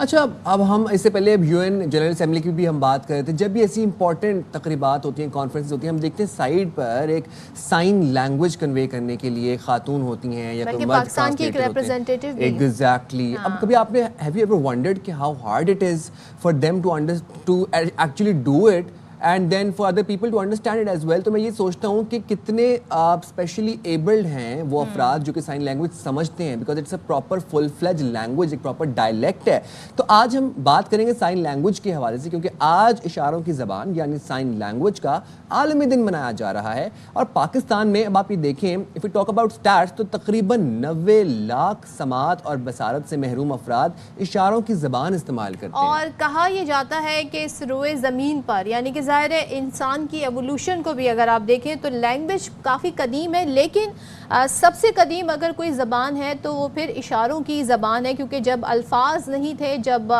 اچھا اب ہم اس سے پہلے اب UN جنرل اسمبلی کی بھی ہم بات کر رہے تھے. جب بھی ایسی امپورٹنٹ تقریبات ہوتی ہیں, کانفرنسز ہوتی ہیں, ہم دیکھتے ہیں سائڈ پر ایک سائن لینگویج کنوے کرنے کے لیے خاتون ہوتی ہیں یا کوئی مرد پاکستان کی ایک ریپرزینٹیٹیو بھی. ایگزیکٹلی. اب کبھی آپ نے ہیو یو ایور ونڈرڈ کہ how hard it is for them to actually do it and then for other people to understand it as well. تو میں یہ سوچتا ہوں کہ کتنے آپ اسپیشلی ایبلڈ ہیں وہ افراد جو کہ سائن لینگویج سمجھتے ہیں, because it's a proper full fledged language, ایک پراپر ڈائلیکٹ ہے. تو آج ہم بات کریں گے سائن لینگویج کے حوالے سے, کیونکہ آج اشاروں کی زبان یعنی سائن لینگویج کا عالمی دن منایا جا رہا ہے. اور پاکستان میں اب آپ یہ دیکھیں, if you talk about states, تو تقریباً 90 لاکھ سماعت اور بصارت سے محروم افراد اشاروں کی زبان استعمال کرتے ہیں. اور کہا یہ جاتا ہے کہ اس روئے زمین پر, یعنی کہ ظاہر ہے انسان کی ایوولوشن کو بھی اگر آپ دیکھیں تو لینگویج کافی قدیم ہے, لیکن سب سے قدیم اگر کوئی زبان ہے تو وہ پھر اشاروں کی زبان ہے, کیونکہ جب الفاظ نہیں تھے, جب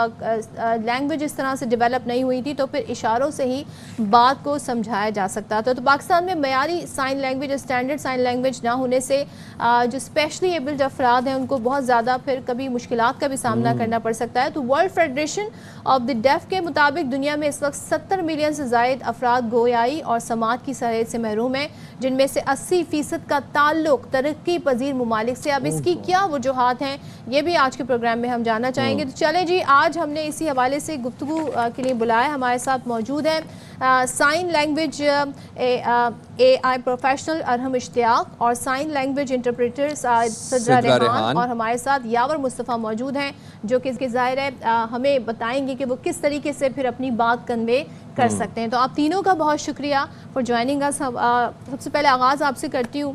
لینگویج اس طرح سے ڈیولپ نہیں ہوئی تھی, تو پھر اشاروں سے ہی بات کو سمجھایا جا سکتا تھا. تو پاکستان میں معیاری sign language, standard sign language نہ ہونے سے جو اسپیشلی ایبلڈ افراد ہیں ان کو بہت زیادہ پھر کبھی مشکلات کا بھی سامنا کرنا پڑ سکتا ہے. تو ورلڈ فیڈریشن آف دی ڈیف کے مطابق دنیا میں اس وقت 70 ملین سے زائد افراد گویائی اور سماعت کی صلاحیت سے محروم ہیں, جن میں سے 80% کا تعلق ترقی پذیر ممالک سے. اب اس کی کیا وجوہات ہیں یہ بھی آج کے پروگرام میں ہم جاننا چاہیں گے. تو چلیں جی, آج ہم نے اسی حوالے سے گفتگو کے لیے بلایا. ہمارے ساتھ موجود ہیں سائن لینگویج AI پروفیشنل ارحم اشتیاق اور سائن لینگویج انٹرپریٹر صدرہ ریحان, اور ہمارے ساتھ یاور مصطفیٰ موجود ہیں جو کہ اس کے ظاہر ہے ہمیں بتائیں گے کہ وہ کس طریقے سے پھر اپنی بات کنوے کر سکتے ہیں. تو آپ تینوں کا بہت شکریہ فار جوائننگ اس. سب سے پہلے آغاز آپ سے کرتی ہوں,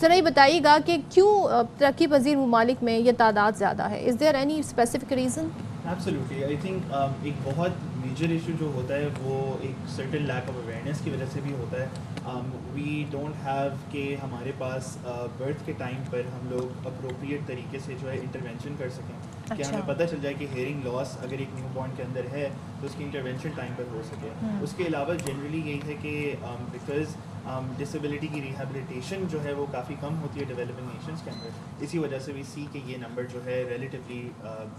ذرا یہ بتائیے گا کہ کیوں ترقی پذیر ممالک میں یہ تعداد زیادہ ہے؟ Is there any specific reason? Absolutely, I think ایک بہت میجر ایشو جو ہوتا ہے وہ ایک سرٹن لیک آف اویئرنیس کی وجہ سے بھی ہوتا ہے. وی ڈونٹ ہیو کہ ہمارے پاس برتھ کے ٹائم پر ہم لوگ اپروپریٹ طریقے سے جو ہے انٹرونشن کر سکیں, کہ ہمیں پتہ چل جائے کہ ہیئرنگ لاس اگر ایک نیو بورن کے اندر ہے تو اس کی انٹرونشن ٹائم پر ہو سکے. اس کے علاوہ جنرلی یہی ہے کہ بیکاز ڈسیبلٹی کی ریہیبلیٹیشن جو ہے وہ کافی کم ہوتی ہے ڈیولپنگ نیشنز کے اندر, اسی وجہ سے بھی سی کہ یہ نمبر جو ہے ریلیٹیولی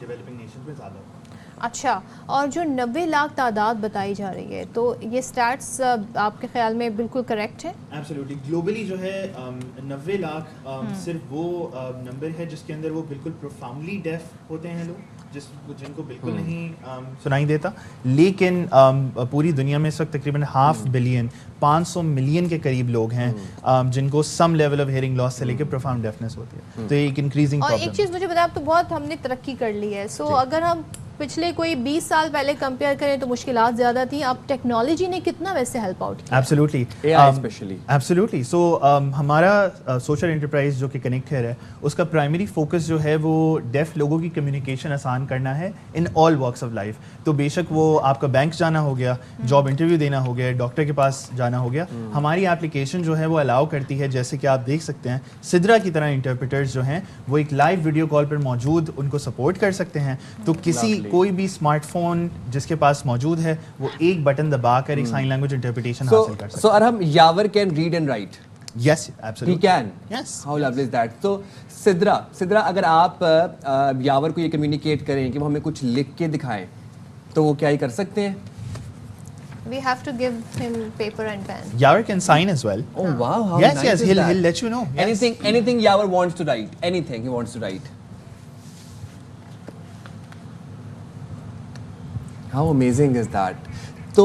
ڈیولپنگ نیشنز میں زیادہ ہوتا ہے. اچھا, اور جو 90 لاکھ تعداد بتائی جا رہی ہے, تو یہ سٹیٹس آپ کے خیال میں بالکل کریکٹ ہے؟ ایبسلیوٹلی, گلوبلی جو ہے 90 لاکھ صرف وہ نمبر ہے جس کے اندر وہ بالکل پروفاؤنڈلی ڈیف ہوتے ہیں لوگ, جن کو بالکل نہیں سنائی دیتا. لیکن پوری دنیا میں اس وقت تقریباً 500 بلین 500 ملین کے قریب لوگ ہیں جن کو سم لیول آف ہیئرنگ لاس سے لے کے پروفاؤنڈ ڈیفنس ہوتی ہے. تو یہ ایک انکریزنگ پرابلم. اور ایک چیز مجھے بتایا, اب تو بہت ہم نے ترقی کر لی ہے, سو اگر ہم پچھلے کوئی 20 سال پہلے کمپیئر کریں تو مشکلات زیادہ تھیں, اب ٹیکنالوجی نے کتنا ویسے ہیلپ آؤٹ کیا؟ Absolutely, absolutely. سو ہمارا سوشل انٹرپرائز جو کہ کنیکٹر ہے, اس کا پرائمری فوکس جو ہے وہ ڈیف لوگوں کی کمیونیکیشن آسان کرنا ہے ان آل واکس آف لائف. تو بے شک وہ آپ کا بینک جانا ہو گیا, جاب انٹرویو دینا ہو گیا, ڈاکٹر کے پاس جانا ہو گیا, ہماری اپلیکیشن جو ہے وہ الاؤ کرتی ہے, جیسے کہ آپ دیکھ سکتے ہیں سدرا کی طرح انٹرپریٹرز جو ہیں وہ ایک لائیو ویڈیو کال پر موجود ان کو سپورٹ کر سکتے ہیں. تو کسی کوئی بھی اسمارٹ فون جس کے پاس موجود ہے وہ ایک بٹن دبا کر ایک سائن لینگویج انٹرپریٹیشن حاصل کر سکتا ہے. So Arham, Yawar can read and write? Yes, absolutely. He can. Yes. How lovely is that? So Sadra اگر آپ یاور کو یہ کمیونیکیٹ کریں کہ وہ ہمیں کچھ لکھ کے دکھائیں تو وہ کیا ہی کر سکتے ہیں؟ We have to give him paper and pen. Yavar can sign as well. Oh wow, how yes, nice yes, is that? he'll let you know. Yes. Anything Yavar wants to write, anything he wants to write. How amazing is that? So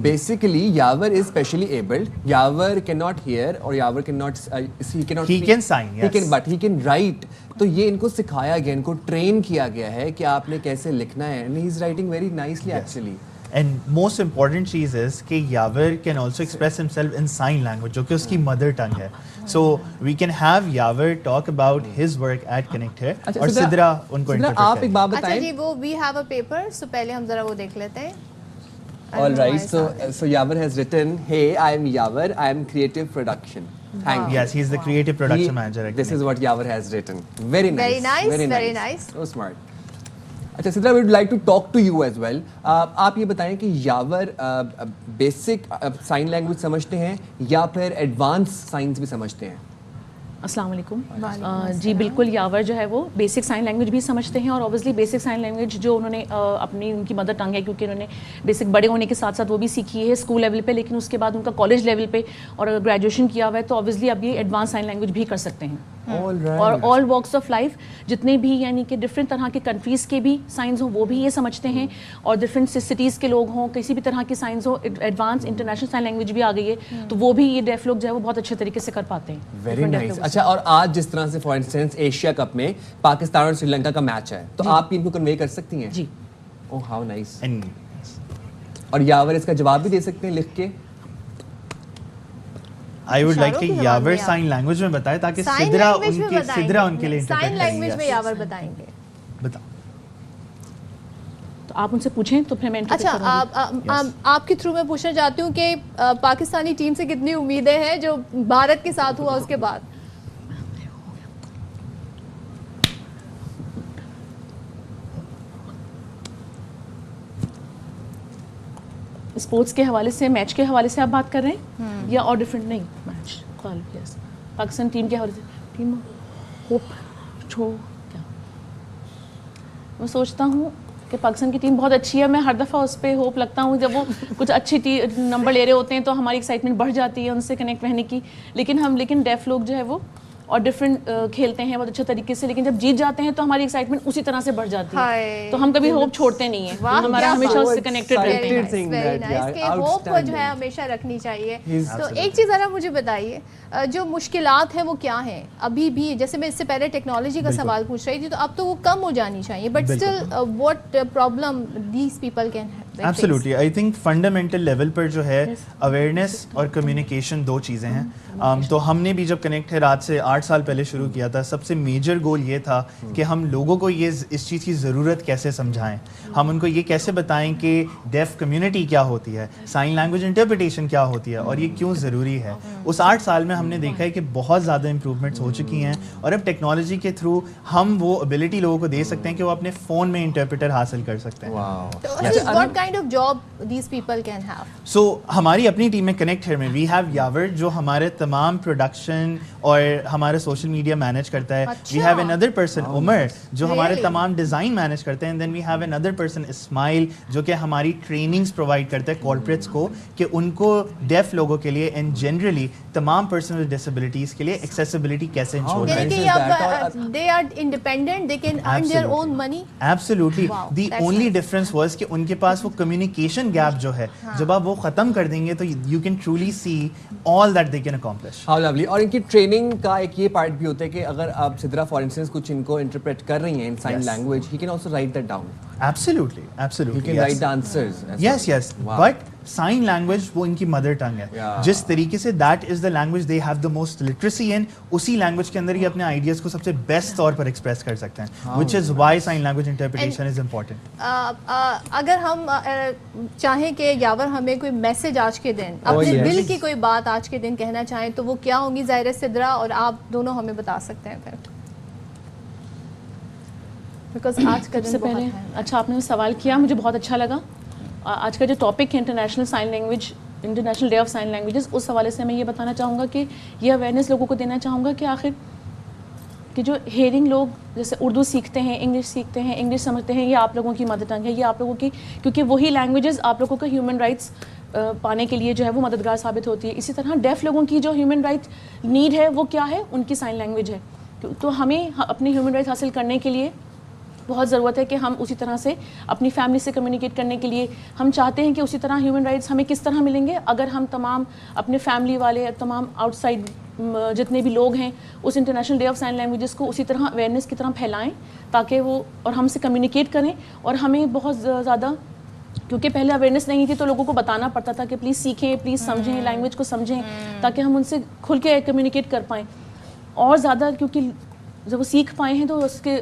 basically Yavar is specially abled. Yavar cannot hear or Yavar cannot he cannot he speak. Can sign, yes. But he can write. تو یہ ان کو سکھایا گیا, ان کو train کیا گیا ہے کہ آپ نے کیسے لکھنا ہے, and he is writing very nicely actually. And most important چیز is کہ Yavar can also express himself in sign language جو کہ اس کی mother tongue ہے. So we can have Yavar talk about his work at Connect here اور سدرا ان کو interpret کریں. آپ ایک بات بتائیں. اچھا جی, وہ we have a paper, so پہلے ہم ذرا وہ دیکھ لیتے ہیں. All right, so Yavar has written, hey, I am Yavar, I am creative production. Thank you. Yes, he is the creative production manager. This is what Yavar has written. Very nice. Very nice. So smart. اچھا Sidra, we would like to talk to you as well. آپ یہ بتائیں کہ یاور basic sign language سمجھتے ہیں یا پھر advance science بھی سمجھتے ہیں؟ السلام علیکم. جی بالکل, یاور جو ہے وہ بیسک سائن لینگویج بھی سمجھتے ہیں, اور اوبیسلی بیسک سائن لینگویج جو انہوں نے اپنی ان کی مدر ٹنگ ہے, کیونکہ انہوں نے بیسک بڑے ہونے کے ساتھ ساتھ وہ بھی سیکھی ہے اسکول لیول پہ, لیکن اس کے بعد ان کا کالج لیول پہ اور اگر گریجویشن کیا ہوا ہے تو اوبیسلی اب یہ ایڈوانس سائن لینگویج بھی کر سکتے ہیں. اور آل واکس آف لائف جتنے بھی یعنی کہ ڈفرینٹ طرح کے کنٹریز کے بھی سائنس ہوں وہ بھی یہ سمجھتے ہیں, اور ڈفرینٹ سٹیز کے لوگ ہوں, کسی بھی طرح کی سائنس ہو, ایڈوانس انٹرنیشنل سائن لینگویج بھی آ گئی ہے تو وہ بھی یہ ڈیف لوگ جو ہے وہ بہت اچھے طریقے سے کر پاتے ہیں. Very nice. اچھا, اور آج جس طرح سے فار انسٹنس ایشیا کپ میں پاکستان اور سری لنکا کا میچ ہے تو آپ ان کو کنوے کر سکتی ہیں؟ جی. اوہ ہاؤ نائس. اور یاور اس کا جواب بھی دے سکتے ہیں لکھ کے؟ I would like کہ یاور سائن لینگویج میں بتائے تاکہ سدرا ان کے لیے سائن لینگویج میں یاور بتائیں گے. بتا تو آپ ان سے پوچھیں تو پھر میں. اچھا, آپ کے تھرو میں پوچھنا چاہتی ہوں کہ پاکستانی ٹیم سے کتنی امیدیں ہیں جو بھارت کے ساتھ ہوا اس کے بعد؟ اسپورٹس کے حوالے سے, میچ کے حوالے سے آپ بات کر رہے ہیں یا اور ڈفرینٹ؟ نہیں, میچ پاکستان ٹیم کے حوالے سے ٹیم ہوپ کیا میں سوچتا ہوں کہ پاکستان کی ٹیم بہت اچھی ہے. میں ہر دفعہ اس پہ ہوپ لگتا ہوں جب وہ کچھ اچھی نمبر لے رہے ہوتے ہیں تو ہماری ایکسائٹمنٹ بڑھ جاتی ہے ان سے کنیکٹ رہنے کی. لیکن ڈیف لوگ جو ہے وہ اور ڈفرینٹ کھیلتے ہیں بہت اچھے طریقے سے, لیکن جب جیت جاتے ہیں تو ہماری ایکسائٹمنٹ اسی طرح سے بڑھ جاتی ہے. تو ہم کبھی ہوپ چھوڑتے نہیں ہیں, ہمارا ہمیشہ اس سے کنیکٹڈ رہتے ہیں. ہوپ جو ہے ہمیشہ رکھنی چاہیے. تو ایک چیز ذرا مجھے بتائیے, جو مشکلات ہیں وہ کیا ہیں ابھی بھی؟ جیسے میں اس سے پہلے ٹیکنالوجی کا سوال پوچھ رہی تھی, تو اب تو وہ کم ہو جانی چاہیے, but still what problem these people can have? Absolutely, I think fundamental level پر جو ہے اویئرنیس اور کمیونیکیشن دو چیزیں ہیں. تو ہم نے بھی جب کنیکٹ ہے رات سے 8 سال پہلے شروع کیا تھا, سب سے میجر گول یہ تھا کہ ہم لوگوں کو یہ اس چیز کی ضرورت کیسے سمجھائیں, ہم ان کو یہ کیسے بتائیں کہ ڈیف کمیونٹی کیا ہوتی ہے, سائن لینگویج انٹرپریٹیشن کیا ہوتی ہے اور یہ کیوں ضروری ہے. اس 8 سال میں ہم نے دیکھا ہے کہ بہت زیادہ امپروومنٹس ہو چکی ہیں, اور اب ٹیکنالوجی کے تھرو ہم وہ ابیلٹی لوگوں کو دے سکتے ہیں کہ وہ اپنے فون میں انٹرپریٹر حاصل کر سکتے ہیں. سو ہماری اپنی ٹیم میں کنیکٹ ہے میں وی ہیو یاور جو ہمارے تمام پروڈکشن اور ہمارے سوشل میڈیا مینیج کرتا ہے. وی ہیو اندر پرسن عمر جو ہمارے تمام ڈیزائن مینیج کرتے ہیں. دین وی ہیو اندر پرسن اسماعیل جو کہ ہماری ٹریننگس پرووائڈ کرتا ہے کارپوریٹس کو کہ ان کو ڈیف لوگوں کے لیے اینڈ جنرلی تمام پرسنل ڈسیبلٹیز کے لیے ایکسیسبلٹی کیسے انشور کریں. They are independent, they can earn their own money. Absolutely, the only difference was کہ ان کے پاس وہ کمیونیکیشن گیپ جو ہے جب آپ وہ ختم کر دیں گے تو you can truly see all that they can accomplish. How lovely. اور ان کی ٹریننگ کا ایک یہ پارٹ بھی ہوتا ہے کہ اگر آپ سدرا فار انسٹنس کچھ ان کو انٹرپریٹ کر رہی ہیں in sign language, he can also write that down. Absolutely, absolutely. He can write the answers. Yes. Wow. But sign language وہ ان کی مدر ٹنگ ہے. جس طریقے سے that is the language they have the most literacy in, اسی language کے اندر ہی اپنے ideas کو سب سے بیسٹ طور پر ایکسپریس کر سکتے ہیں, which is why sign language interpretation is important. اگر ہم چاہیں کہ یاور ہمیں کوئی میسج آج کے دن اپنے دل کی کوئی بات آج کے دن کہنا چاہیں تو وہ کیا ہوں گی؟ ظاہر سدرا اور آپ دونوں ہمیں بتا سکتے ہیں پھر. سب سے پہلے اچھا آپ نے سوال کیا, مجھے بہت اچھا لگا. آج کا جو ٹاپک ہے international sign language, international day of sign languages, اس حوالے سے میں یہ بتانا چاہوں گا کہ یہ اویئرنیس لوگوں کو دینا چاہوں گا کہ آخر کہ جو ہیئرنگ لوگ جیسے اردو سیکھتے ہیں, انگلش سیکھتے ہیں, انگلش سمجھتے ہیں, یہ آپ لوگوں کی مدر ٹنگ ہے, یہ آپ لوگوں کی, کیونکہ وہی لینگویجز آپ لوگوں کا ہیومن رائٹس پانے کے لیے جو ہے وہ مددگار ثابت ہوتی ہے. اسی طرح ڈیف لوگوں کی جو ہیومن رائٹ نیڈ ہے وہ کیا ہے؟ ان کی سائن لینگویج ہے. تو ہمیں اپنے ہیومن رائٹس حاصل کرنے کے لیے بہت ضرورت ہے کہ ہم اسی طرح سے اپنی فیملی سے کمیونیکیٹ کرنے کے لیے ہم چاہتے ہیں کہ اسی طرح ہیومن رائٹس ہمیں کس طرح ملیں گے اگر ہم تمام اپنے فیملی والے, تمام آؤٹ سائڈ جتنے بھی لوگ ہیں اس international day of sign languages کو اسی طرح اویئرنیس کی طرح پھیلائیں تاکہ وہ اور ہم سے کمیونیکیٹ کریں. اور ہمیں بہت زیادہ, کیونکہ پہلے اویئرنیس نہیں تھی تو لوگوں کو بتانا پڑتا تھا کہ پلیز سیکھیں, پلیز سمجھیں, لینگویج کو سمجھیں تاکہ ہم ان سے کھل کے کمیونیکیٹ کر پائیں. اور زیادہ کیونکہ جب وہ سیکھ پائے ہیں تو اس کے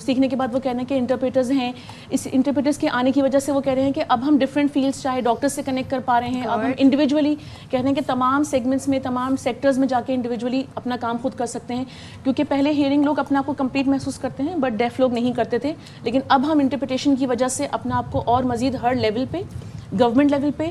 سیکھنے کے بعد وہ کہہ رہے ہیں کہ انٹرپریٹرز ہیں, اس انٹرپریٹرز کے آنے کی وجہ سے وہ کہہ رہے ہیں کہ اب ہم ڈفرینٹ فیلڈس چاہے ڈاکٹر سے کنیکٹ کر پا رہے ہیں, اب ہم انڈیویجولی کہہ رہے ہیں کہ تمام سیگمنٹس میں, تمام سیکٹرز میں جا کے انڈیویجولی اپنا کام خود کر سکتے ہیں. کیونکہ پہلے ہیئرنگ لوگ اپنا آپ کو کمپلیٹ محسوس کرتے ہیں بٹ ڈیف لوگ نہیں کرتے تھے, لیکن اب ہم انٹرپریٹیشن کی وجہ سے اپنا آپ کو اور مزید ہر لیول پہ, گورنمنٹ لیول پہ,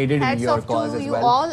aided in Hats your off to cause as you well. all.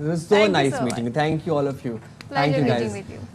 It was so Thank you nice so meeting you. much. Thank you all of you. Thank Pleasure you meeting guys. with you.